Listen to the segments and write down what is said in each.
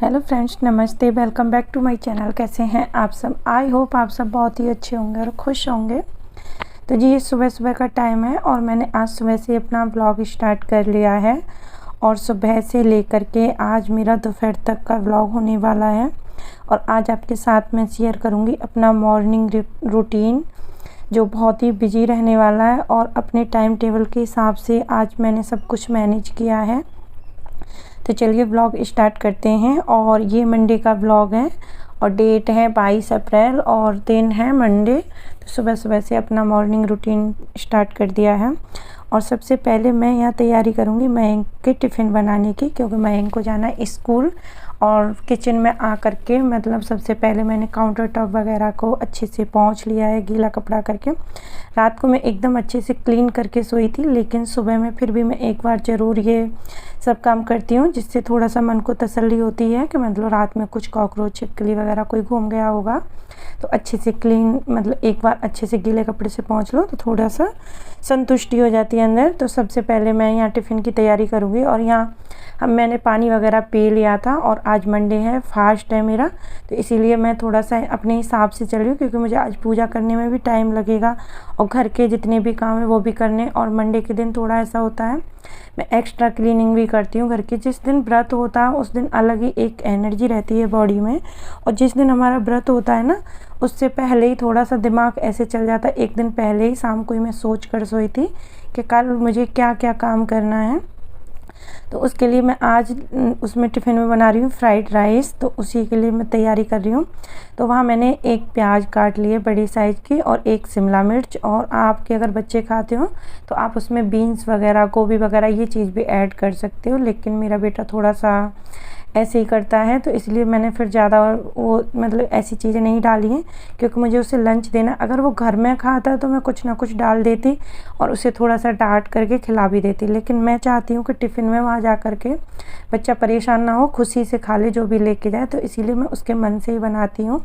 Hello friends, नमस्ते। Welcome back to my channel. कैसे हैं आप सब? आई होप आप सब बहुत ही अच्छे होंगे और खुश होंगे। तो जी, ये सुबह सुबह का टाइम है और मैंने आज सुबह से अपना ब्लॉग स्टार्ट कर लिया है और सुबह से लेकर के आज मेरा दोपहर तक का ब्लॉग होने वाला है। और आज आपके साथ मैं शेयर करूँगी अपना मॉर्निंग रूटीन, जो बहुत ही बिजी रहने वाला है। और अपने टाइम टेबल के हिसाब से आज मैंने सब कुछ मैनेज किया है। तो चलिए ब्लॉग स्टार्ट करते हैं। और ये मंडे का ब्लॉग है और डेट है 22 अप्रैल और दिन है मंडे। तो सुबह सुबह से अपना मॉर्निंग रूटीन स्टार्ट कर दिया है। और सबसे पहले मैं यहाँ तैयारी करूँगी मयंक के टिफ़िन बनाने की, क्योंकि मयंक को जाना है स्कूल। और किचन में आ कर के मतलब सबसे पहले मैंने काउंटर टॉप वगैरह को अच्छे से पोंछ लिया है गीला कपड़ा करके। रात को मैं एकदम अच्छे से क्लीन करके सोई थी, लेकिन सुबह में फिर भी मैं एक बार ज़रूर ये सब काम करती हूँ, जिससे थोड़ा सा मन को तसल्ली होती है कि मतलब रात में कुछ कॉकरोच छिपकली वगैरह कोई घूम गया होगा तो अच्छे से क्लीन, मतलब एक बार अच्छे से गीले कपड़े से पोंछ लो तो थोड़ा सा संतुष्टि हो जाती है अंदर। तो सबसे पहले मैं यहाँ टिफ़िन की तैयारी करूँगी। और यहाँ मैंने पानी वगैरह पी लिया था और आज मंडे है, फास्ट है मेरा, तो इसीलिए मैं थोड़ा सा अपने हिसाब से चल रही हूँ, क्योंकि मुझे आज पूजा करने में भी टाइम लगेगा और घर के जितने भी काम है वो भी करने। और मंडे के दिन थोड़ा ऐसा होता है, मैं एक्स्ट्रा क्लीनिंग भी करती हूँ घर की। जिस दिन व्रत होता है उस दिन अलग ही एक एनर्जी रहती है बॉडी में, और जिस दिन हमारा व्रत होता है ना, उससे पहले ही थोड़ा सा दिमाग ऐसे चल जाता है। एक दिन पहले ही शाम को ही मैं सोच कर सोई थी कि कल मुझे क्या क्या काम करना है। तो उसके लिए मैं आज उसमें टिफ़िन में बना रही हूँ फ्राइड राइस, तो उसी के लिए मैं तैयारी कर रही हूँ। तो वहाँ मैंने एक प्याज काट लिए बड़ी साइज़ की और एक शिमला मिर्च। और आपके अगर बच्चे खाते हो तो आप उसमें बीन्स वगैरह, गोभी वगैरह ये चीज़ भी ऐड कर सकते हो, लेकिन मेरा बेटा थोड़ा सा ऐसे ही करता है, तो इसलिए मैंने फिर ज़्यादा वो मतलब ऐसी चीज़ें नहीं डाली हैं, क्योंकि मुझे उसे लंच देना। अगर वो घर में खाता तो मैं कुछ ना कुछ डाल देती और उसे थोड़ा सा डांट करके खिला भी देती, लेकिन मैं चाहती हूँ कि टिफ़िन में वहाँ जा कर के बच्चा परेशान ना हो, खुशी से खा ले जो भी लेके जाए। तो इसीलिए मैं उसके मन से ही बनाती हूँ।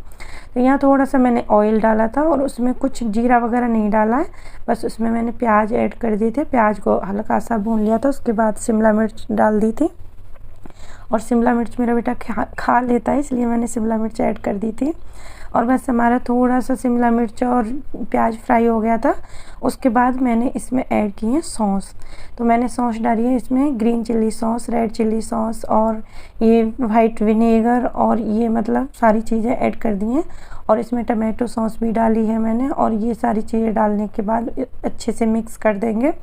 तो यहाँ थोड़ा सा मैंने ऑयल डाला था और उसमें कुछ जीरा वगैरह नहीं डाला है, बस उसमें मैंने प्याज ऐड कर दिए थे। प्याज को हल्का सा भून लिया था, उसके बाद शिमला मिर्च डाल दी थी। और शिमला मिर्च मेरा बेटा खा लेता है, इसलिए मैंने शिमला मिर्च ऐड कर दी थी। और बस हमारा थोड़ा सा शिमला मिर्च और प्याज फ्राई हो गया था, उसके बाद मैंने इसमें ऐड की है सॉस। तो मैंने सॉस डाली है इसमें green chilli sauce, red chilli sauce और ये वाइट विनेगर, और ये मतलब सारी चीज़ें ऐड कर दी हैं। और इसमें टमाटो सॉस भी डाली है मैंने। और ये सारी चीज़ें डालने के बाद अच्छे से मिक्स कर देंगे।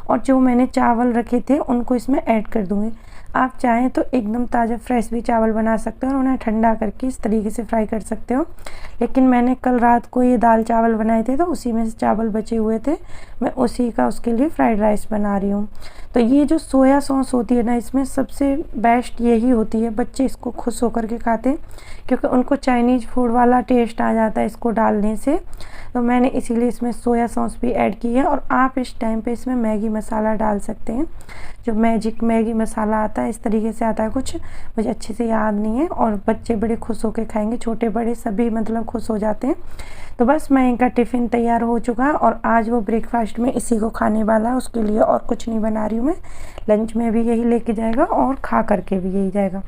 और जो मैंने चावल रखे थे उनको इसमें ऐड कर दूँगी। आप चाहें तो एकदम ताज़ा फ्रेश भी चावल बना सकते हो और उन्हें ठंडा करके इस तरीके से फ्राई कर सकते हो, लेकिन मैंने कल रात को ये दाल चावल बनाए थे तो उसी में से चावल बचे हुए थे, मैं उसी का उसके लिए फ्राइड राइस बना रही हूँ। तो ये जो सोया सॉस होती है ना, इसमें सबसे बेस्ट यही होती है, बच्चे इसको खुश होकर के खाते हैं, क्योंकि उनको चाइनीज़ फूड वाला टेस्ट आ जाता है इसको डालने से। तो मैंने इसीलिए इसमें सोया सॉस भी ऐड की है। और आप इस टाइम पे इसमें मैगी मसाला डाल सकते हैं, जो मैजिक मैगी मसाला आता है, इस तरीके से आता है कुछ, मुझे अच्छे से याद नहीं है। और बच्चे बड़े खुश होकर खाएंगे, छोटे बड़े सभी मतलब खुश हो जाते हैं। तो बस मैं इनका टिफ़िन तैयार हो चुका है और आज वो ब्रेकफास्ट में इसी को खाने वाला है, उसके लिए और कुछ नहीं बना रही हूँ मैं। लंच में भी यही लेके जाएगा और खा करके भी यही जाएगा।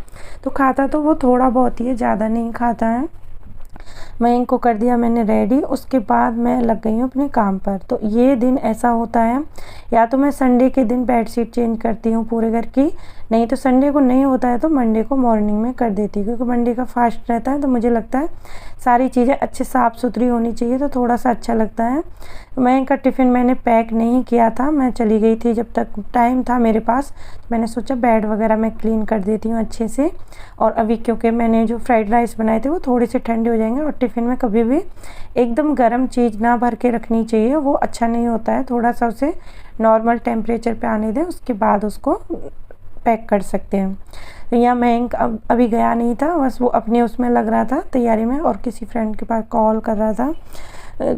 तो खाता तो वो थोड़ा बहुत ही है, ज़्यादा नहीं खाता है। मैं इनको कर दिया मैंने रेडी, उसके बाद मैं लग गई हूँ अपने काम पर। तो ये दिन ऐसा होता है, या तो मैं संडे के दिन बेडशीट चेंज करती हूँ पूरे घर की, नहीं तो संडे को नहीं होता है तो मंडे को मॉर्निंग में कर देती हूँ, क्योंकि मंडे का फास्ट रहता है। तो मुझे लगता है सारी चीज़ें अच्छे साफ़ सुथरी होनी चाहिए, तो थोड़ा सा अच्छा लगता है। मैं इनका टिफ़िन मैंने पैक नहीं किया था, मैं चली गई थी, जब तक टाइम था मेरे पास तो मैंने सोचा बेड वगैरह मैं क्लीन कर देती हूँ अच्छे से। और अभी क्योंकि मैंने जो फ्राइड राइस बनाए थे वो थोड़े से ठंडे हो जाएंगे, और टिफ़िन में कभी भी एकदम गर्म चीज़ ना भर के रखनी चाहिए, वो अच्छा नहीं होता है। थोड़ा सा उसे नॉर्मल टेम्परेचर पे आने दें, उसके बाद उसको पैक कर सकते हैं। तो यहाँ मयंक अभी गया नहीं था, बस वो अपने उसमें लग रहा था तैयारी में, और किसी फ्रेंड के पास कॉल कर रहा था,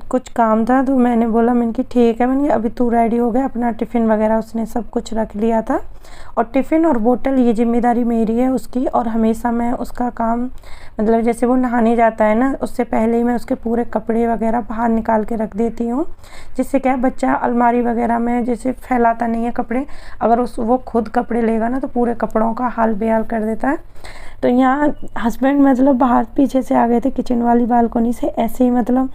कुछ काम था। तो मैंने बोला, मैंने कि ठीक है, मैंने अभी तू रेडी हो गया। अपना टिफ़िन वगैरह उसने सब कुछ रख लिया था, और टिफ़िन और बोतल ये जिम्मेदारी मेरी है उसकी। और हमेशा मैं उसका काम मतलब जैसे वो नहाने जाता है ना, उससे पहले ही मैं उसके पूरे कपड़े वगैरह बाहर निकाल के रख देती हूँ, जिससे क्या है बच्चा अलमारी वगैरह में जैसे फैलाता नहीं है कपड़े। अगर वो खुद कपड़े लेगा ना तो पूरे कपड़ों का हाल बेहाल कर देता है। तो यहाँ हस्बैंड मतलब बाहर पीछे से आ गए थे किचन वाली बालकनी से, ऐसे ही मतलब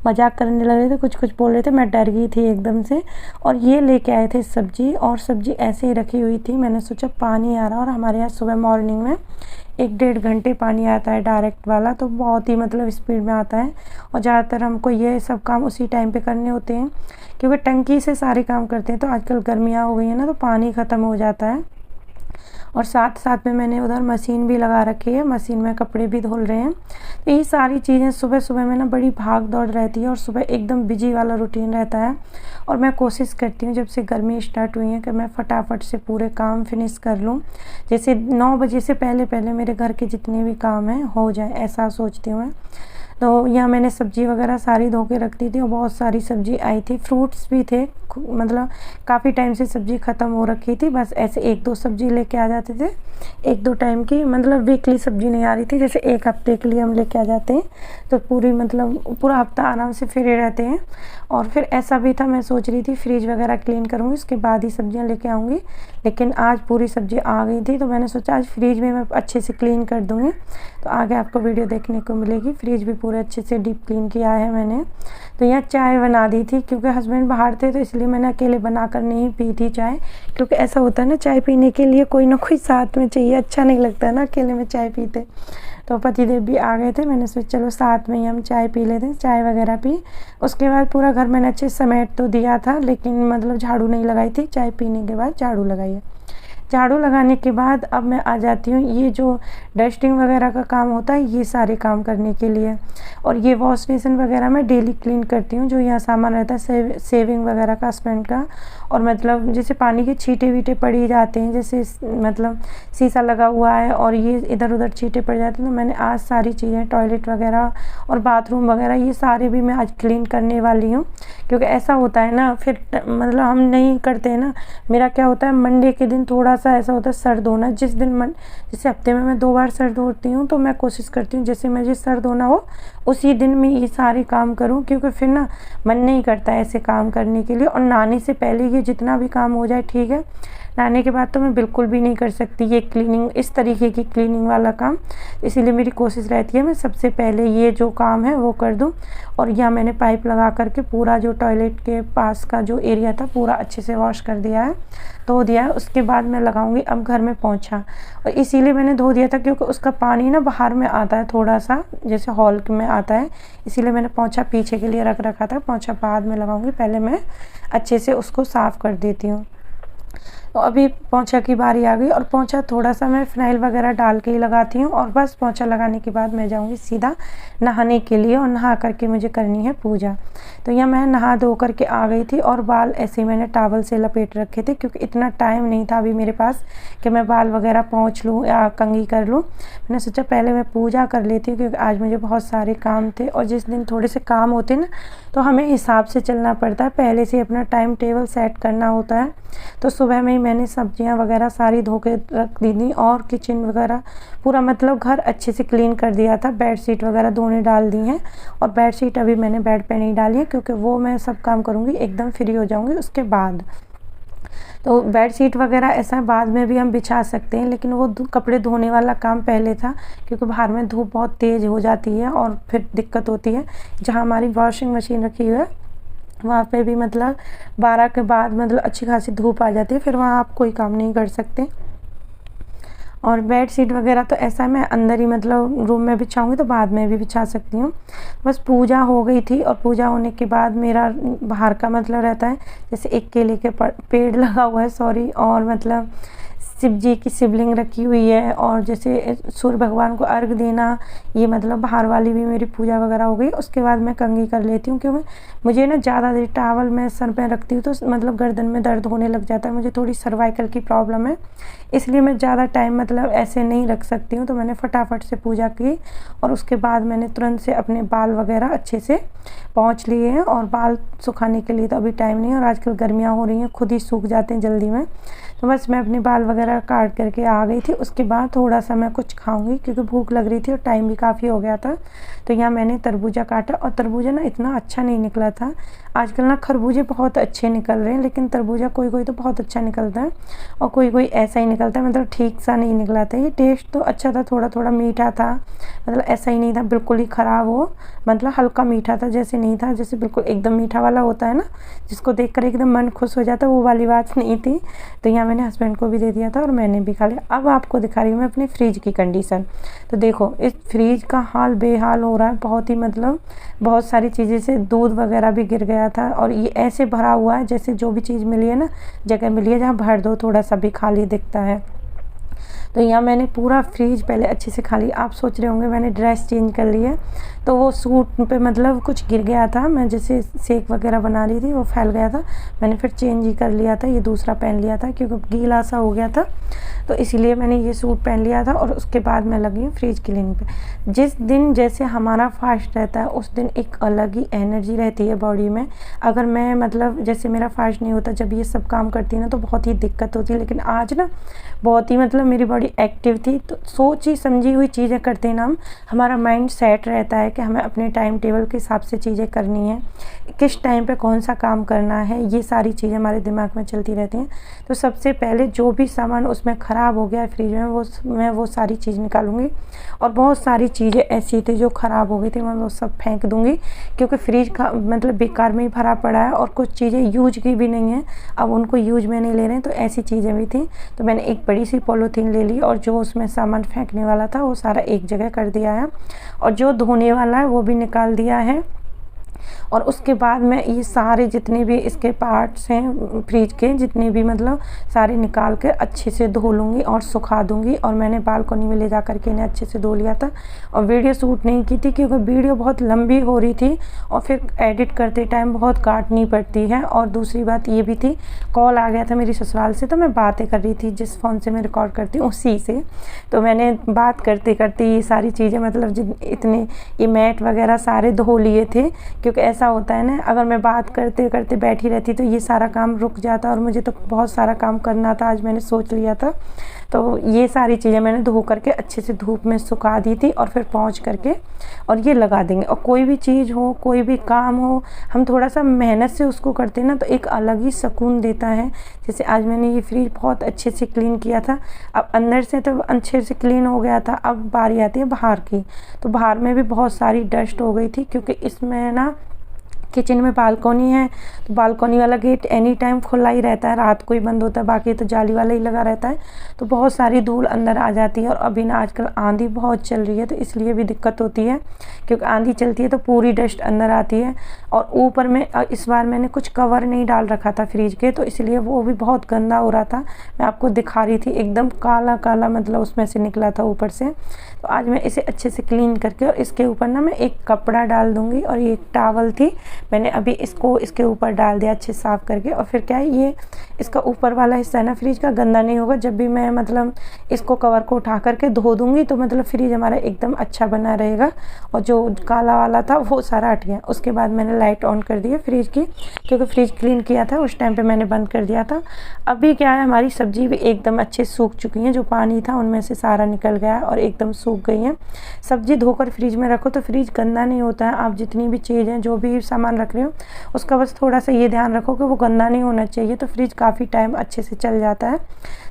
मजाक करने लग रहे थे, कुछ कुछ बोल रहे थे। मैं डर गई थी एकदम से। और ये लेके आए थे सब्जी, और सब्जी ऐसे ही रखी हुई थी। मैंने सोचा पानी आ रहा, और हमारे यहाँ सुबह मॉर्निंग में 1-1.5 घंटे पानी आता है डायरेक्ट वाला, तो बहुत ही मतलब स्पीड में आता है। और ज़्यादातर हमको ये सब काम उसी टाइम पे करने होते हैं, क्योंकि टंकी से सारे काम करते हैं। तो आजकल गर्मियाँ हो गई हैं ना, तो पानी ख़त्म हो जाता है। और साथ साथ में मैंने उधर मशीन भी लगा रखी है, मशीन में कपड़े भी धुल रहे हैं। तो ये सारी चीज़ें सुबह सुबह में ना बड़ी भाग दौड़ रहती है, और सुबह एकदम बिजी वाला रूटीन रहता है। और मैं कोशिश करती हूँ जब से गर्मी स्टार्ट हुई है कि मैं फटाफट से पूरे काम फिनिश कर लूँ, जैसे 9 बजे से पहले पहले मेरे घर के जितने भी काम हैं हो जाए, ऐसा सोचती हूँ मैं। तो यहाँ मैंने सब्ज़ी वगैरह सारी धो के रख दी थी, और बहुत सारी सब्ज़ी आई थी, फ्रूट्स भी थे। मतलब काफ़ी टाइम से सब्ज़ी ख़त्म हो रखी थी, बस ऐसे 1-2 सब्ज़ी लेके आ जाते थे, 1-2 टाइम की। मतलब वीकली सब्ज़ी नहीं आ रही थी, जैसे 1 हफ्ते के लिए हम लेके आ जाते हैं, तो पूरी मतलब पूरा हफ्ता आराम से फ्री रहते हैं। और फिर ऐसा भी था, मैं सोच रही थी फ्रिज वगैरह क्लीन करूँगी, उसके बाद ही सब्ज़ियाँ लेके आऊँगी, लेकिन आज पूरी सब्ज़ी आ गई थी। तो मैंने सोचा आज फ्रिज में मैं अच्छे से क्लीन कर दूँगी, तो आगे आपको वीडियो देखने को मिलेगी। फ्रिज भी पूरे अच्छे से डीप क्लीन किया है मैंने। तो यहाँ चाय बना दी थी, क्योंकि हस्बैंड बाहर थे, तो इसलिए मैंने अकेले बना कर नहीं पी थी चाय, क्योंकि ऐसा होता है ना, चाय पीने के लिए कोई ना कोई साथ में चाहिए, अच्छा नहीं लगता है ना अकेले में चाय पीते। तो पतिदेव भी आ गए थे, मैंने सोचा चलो साथ में ही हम चाय पी लेते हैं। चाय वगैरह पी, उसके बाद पूरा घर मैंने अच्छे से समेट तो दिया था, लेकिन मतलब झाड़ू नहीं लगाई थी। चाय पीने के बाद झाड़ू लगाई है। झाड़ू लगाने के बाद अब मैं आ जाती हूँ, ये जो डस्टिंग वगैरह का काम होता है, ये सारे काम करने के लिए। और ये वॉश बेसिन वगैरह मैं डेली क्लीन करती हूँ, जो यहाँ सामान रहता है सेविंग वगैरह का, हस्बैंड का। और मतलब जैसे पानी के छींटे वीटे पड़ ही जाते हैं, जैसे मतलब शीशा लगा हुआ है और ये इधर उधर छींटे पड़ जाते हैं, तो मैंने आज सारी चीज़ें, टॉयलेट वगैरह और बाथरूम वगैरह, ये सारे भी मैं आज क्लीन करने वाली हूँ। क्योंकि ऐसा होता है ना, फिर मतलब हम नहीं करते हैं ना। मेरा क्या होता है, मंडे के दिन थोड़ा सा ऐसा होता है सर धोना, जिस दिन जैसे हफ्ते में मैं 2 बार सर धोती हूँ, तो मैं कोशिश करती हूँ जैसे मुझे सर धोना हो उसी दिन मैं ये सारे काम करूँ, क्योंकि फिर ना मन नहीं करता ऐसे काम करने के लिए। और नहाने से पहले ये जितना भी काम हो जाए ठीक है, नहाने के बाद तो मैं बिल्कुल भी नहीं कर सकती ये क्लीनिंग, इस तरीके की क्लीनिंग वाला काम। इसीलिए मेरी कोशिश रहती है मैं सबसे पहले ये जो काम है वो कर दूं। और यहाँ मैंने पाइप लगा करके पूरा जो टॉयलेट के पास का जो एरिया था पूरा अच्छे से वॉश कर दिया है, धो दिया है। उसके बाद मैं लगाऊंगी अब घर में पोंछा। और इसीलिए मैंने धो दिया था क्योंकि उसका पानी ना बाहर में आता है थोड़ा सा, जैसे हॉल में आता है, इसीलिए मैंने पोंछा पीछे के लिए रख रखा था। पोंछा बाद में लगाऊंगी, पहले मैं अच्छे से उसको साफ़ कर देती हूँ। तो अभी पोंछा की बारी आ गई, और पोंछा थोड़ा सा मैं फिनाइल वगैरह डाल के ही लगाती हूँ। और बस पोंछा लगाने के बाद मैं जाऊँगी सीधा नहाने के लिए, और नहा करके मुझे करनी है पूजा। तो यहाँ मैं नहा धो करके आ गई थी, और बाल ऐसे ही मैंने टॉवल से लपेट रखे थे, क्योंकि इतना टाइम नहीं था अभी मेरे पास कि मैं बाल वगैरह पोंछ लूँ या कंघी कर लूँ। मैंने सोचा पहले मैं पूजा कर लेती हूँ, क्योंकि आज मुझे बहुत सारे काम थे। और जिस दिन थोड़े से काम होते ना, तो हमें हिसाब से चलना पड़ता है, पहले से अपना टाइम टेबल सेट करना होता है। तो सुबह में ही मैंने सब्जियां वगैरह सारी धो के रख दी थी, और किचन वगैरह पूरा मतलब घर अच्छे से क्लीन कर दिया था। बेडशीट वगैरह धोने डाल दी हैं, और बेडशीट अभी मैंने बेड पे नहीं डाली है, क्योंकि वो मैं सब काम करूँगी एकदम फ्री हो जाऊँगी उसके बाद। तो बेडशीट वगैरह ऐसा बाद में भी हम बिछा सकते हैं, लेकिन वो कपड़े धोने वाला काम पहले था, क्योंकि बाहर में धूप बहुत तेज़ हो जाती है और फिर दिक्कत होती है। जहाँ हमारी वॉशिंग मशीन रखी हुई है वहाँ पे भी मतलब 12 के बाद मतलब अच्छी खासी धूप आ जाती है, फिर वहाँ आप कोई काम नहीं कर सकते। और बेड शीट वगैरह तो ऐसा मैं अंदर ही मतलब रूम में बिछाऊंगी, तो बाद में भी बिछा सकती हूँ। बस पूजा हो गई थी, और पूजा होने के बाद मेरा बाहर का मतलब रहता है, जैसे एक केले के पेड़ लगा हुआ है और मतलब शिव जी की शिवलिंग रखी हुई है, और जैसे सूर्य भगवान को अर्घ देना, ये मतलब बाहर वाली भी मेरी पूजा वगैरह हो गई। उसके बाद मैं कंघी कर लेती हूँ, क्योंकि मुझे ना ज़्यादा देर टावल में सर पे रखती हूँ तो मतलब गर्दन में दर्द होने लग जाता है। मुझे थोड़ी सर्वाइकल की प्रॉब्लम है, इसलिए मैं ज़्यादा टाइम मतलब ऐसे नहीं रख सकती हूँ। तो मैंने फटाफट से पूजा की, और उसके बाद मैंने तुरंत से अपने बाल वगैरह अच्छे से पोंछ लिए हैं। और बाल सुखाने के लिए तो अभी टाइम नहीं है, और आजकल गर्मियाँ हो रही हैं, खुद ही सूख जाते हैं जल्दी में। तो बस मैं अपने बाल वगैरह वगैरह काट करके आ गई थी। उसके बाद थोड़ा सा मैं कुछ खाऊंगी क्योंकि भूख लग रही थी और टाइम भी काफ़ी हो गया था। तो यहाँ मैंने तरबूजा काटा और तरबूजा ना इतना अच्छा नहीं निकला था। आजकल ना खरबूजे बहुत अच्छे निकल रहे हैं, लेकिन तरबूजा कोई कोई तो बहुत अच्छा निकलता है और कोई कोई ऐसा ही निकलता है, मतलब ठीक सा नहीं निकला था। ये टेस्ट तो अच्छा था, थोड़ा थोड़ा मीठा था, मतलब ऐसा ही नहीं था बिल्कुल ही ख़राब हो, मतलब हल्का मीठा था, जैसे नहीं था जैसे बिल्कुल एकदम मीठा वाला होता है ना जिसको देख कर एकदम मन खुश हो जाता है, वो वाली बात नहीं थी। तो यहाँ मैंने हस्बैंड को भी दे दिया था और मैंने भी खा लिया। अब आपको दिखा रही हूँ मैं अपने फ्रिज की कंडीशन। तो देखो इस फ्रिज का हाल बेहाल हो रहा है, बहुत ही मतलब बहुत सारी चीज़ें से दूध वगैरह भी गिर गया था और ये ऐसे भरा हुआ है जैसे जो भी चीज़ मिली है ना, जगह मिली है जहाँ भर दो थोड़ा सा भी खाली दिखता है। तो यहाँ मैंने पूरा फ्रिज पहले अच्छे से खा लिया। आप सोच रहे होंगे मैंने ड्रेस चेंज कर ली है, तो वो सूट पे मतलब कुछ गिर गया था, मैं जैसे सेक वगैरह बना रही थी वो फैल गया था, मैंने फिर चेंज ही कर लिया था, ये दूसरा पहन लिया था क्योंकि गीला सा हो गया था, तो इसीलिए मैंने ये सूट पहन लिया था। और उसके बाद मैं लगी हूँ फ्रिज क्लीनिंग पे। जिस दिन जैसे हमारा फास्ट रहता है उस दिन एक अलग ही एनर्जी रहती है बॉडी में। अगर मैं मतलब जैसे मेरा फास्ट नहीं होता, जब ये सब काम करती है ना तो बहुत ही दिक्कत होती है, लेकिन आज ना बहुत ही मतलब मेरी बॉडी एक्टिव थी। तो सोची समझी हुई चीज़ें करते हैं ना, हमारा माइंड सेट रहता है कि हमें अपने टाइम टेबल के हिसाब से चीज़ें करनी है, किस टाइम पे कौन सा काम करना है, ये सारी चीज़ें हमारे दिमाग में चलती रहती हैं। तो सबसे पहले जो भी सामान उसमें ख़राब हो गया है फ्रिज में, मैं वो सारी चीज़ निकालूंगी। और बहुत सारी चीज़ें ऐसी थी जो ख़राब हो गई थी, मैं वो सब फेंक दूंगी क्योंकि फ्रिज का मतलब बेकार में ही भरा पड़ा है और कुछ चीज़ें यूज की भी नहीं है, अब उनको यूज में नहीं ले रहे हैं। तो ऐसी चीज़ें भी थी, तो मैंने एक बड़ी सी पॉलीथीन ले ली और जो उसमें सामान फेंकने वाला था वो सारा एक जगह कर दिया है और जो धोने वाला है वो भी निकाल दिया है। और उसके बाद मैं ये सारे जितने भी इसके पार्ट्स हैं फ्रिज के, जितने भी मतलब सारे निकाल कर अच्छे से धो लूँगी और सुखा दूँगी। और मैंने बालकनी में ले जा कर के इन्हें अच्छे से धो लिया था और वीडियो शूट नहीं की थी क्योंकि वीडियो बहुत लंबी हो रही थी और फिर एडिट करते टाइम बहुत काटनी पड़ती है। और दूसरी बात ये भी थी, कॉल आ गया था मेरी ससुराल से, तो मैं बातें कर रही थी जिस फ़ोन से मैं रिकॉर्ड करती हूँ उसी से, तो मैंने बात करते करते ये सारी चीज़ें मतलब इतने ये मैट वगैरह सारे धो लिए थे। क्योंकि ऐसा होता है ना, अगर मैं बात करते करते बैठी रहती तो ये सारा काम रुक जाता और मुझे तो बहुत सारा काम करना था, आज मैंने सोच लिया था। तो ये सारी चीज़ें मैंने धो करके अच्छे से धूप में सुखा दी थी और फिर पोंछ करके और ये लगा देंगे। और कोई भी चीज़ हो, कोई भी काम हो, हम थोड़ा सा मेहनत से उसको करते हैं ना तो एक अलग ही सुकून देता है। जैसे आज मैंने ये फ्रिज बहुत अच्छे से क्लीन किया था, अब अंदर से तो अच्छे से क्लीन हो गया था, अब बारी आती है बाहर की। तो बाहर में भी बहुत सारी डस्ट हो गई थी क्योंकि इसमें ना किचन में बालकनी है, तो बालकनी वाला गेट एनी टाइम खुला ही रहता है, रात को ही बंद होता है, बाकी तो जाली वाला ही लगा रहता है। तो बहुत सारी धूल अंदर आ जाती है और अभी ना आजकल आंधी बहुत चल रही है तो इसलिए भी दिक्कत होती है, क्योंकि आंधी चलती है तो पूरी डस्ट अंदर आती है। और ऊपर में इस बार मैंने कुछ कवर नहीं डाल रखा था फ्रिज के, तो इसलिए वो भी बहुत गंदा हो रहा था, मैं आपको दिखा रही थी एकदम काला काला मतलब उसमें से निकला था ऊपर से। तो आज मैं इसे अच्छे से क्लीन करके और इसके ऊपर ना मैं एक कपड़ा डाल दूँगी और ये एक टावल थी, मैंने अभी इसको इसके ऊपर डाल दिया अच्छे साफ़ करके। और फिर क्या है, ये इसका ऊपर वाला हिस्सा है ना फ्रिज का, गंदा नहीं होगा। जब भी मैं मतलब इसको कवर को उठा करके धो दूँगी तो मतलब फ्रिज हमारा एकदम अच्छा बना रहेगा। और जो काला वाला था वो सारा हट गया। उसके बाद मैंने लाइट ऑन कर दी है फ्रिज की, क्योंकि फ्रिज क्लीन किया था उस टाइम पे मैंने बंद कर दिया था। अभी क्या है, हमारी सब्जी भी एकदम अच्छे सूख चुकी हैं, जो पानी था उनमें से सारा निकल गया है और एकदम सूख गई हैं। सब्जी धोकर फ्रिज में रखो तो फ्रिज गंदा नहीं होता है। आप जितनी भी चीज़ें जो भी सामान रख रहे हो उसका बस थोड़ा सा ये ध्यान रखो कि वो गंदा नहीं होना चाहिए, तो फ्रिज काफ़ी टाइम अच्छे से चल जाता है।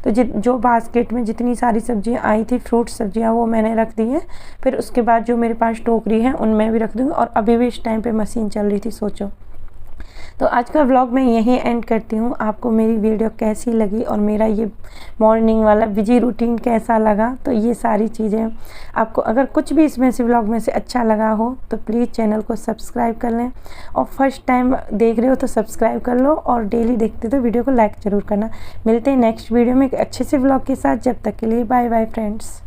तो जो बास्केट में जितनी सारी सब्जियां आई थी, फ्रूट सब्जियां, वो मैंने रख दी हैं। फिर उसके बाद जो मेरे पास टोकरी है उनमें भी रख दूँगी। और अभी भी इस टाइम पे मशीन चल रही थी, सोचो। तो आज का व्लॉग मैं यहीं एंड करती हूँ। आपको मेरी वीडियो कैसी लगी और मेरा ये मॉर्निंग वाला बिजी रूटीन कैसा लगा, तो ये सारी चीज़ें आपको अगर कुछ भी इसमें से व्लॉग में से अच्छा लगा हो तो प्लीज़ चैनल को सब्सक्राइब कर लें। और फर्स्ट टाइम देख रहे हो तो सब्सक्राइब कर लो, और डेली देखते तो वीडियो को लाइक ज़रूर करना। मिलते हैं नेक्स्ट वीडियो में एक अच्छे से व्लॉग के साथ। जब तक के लिए बाय बाय फ्रेंड्स।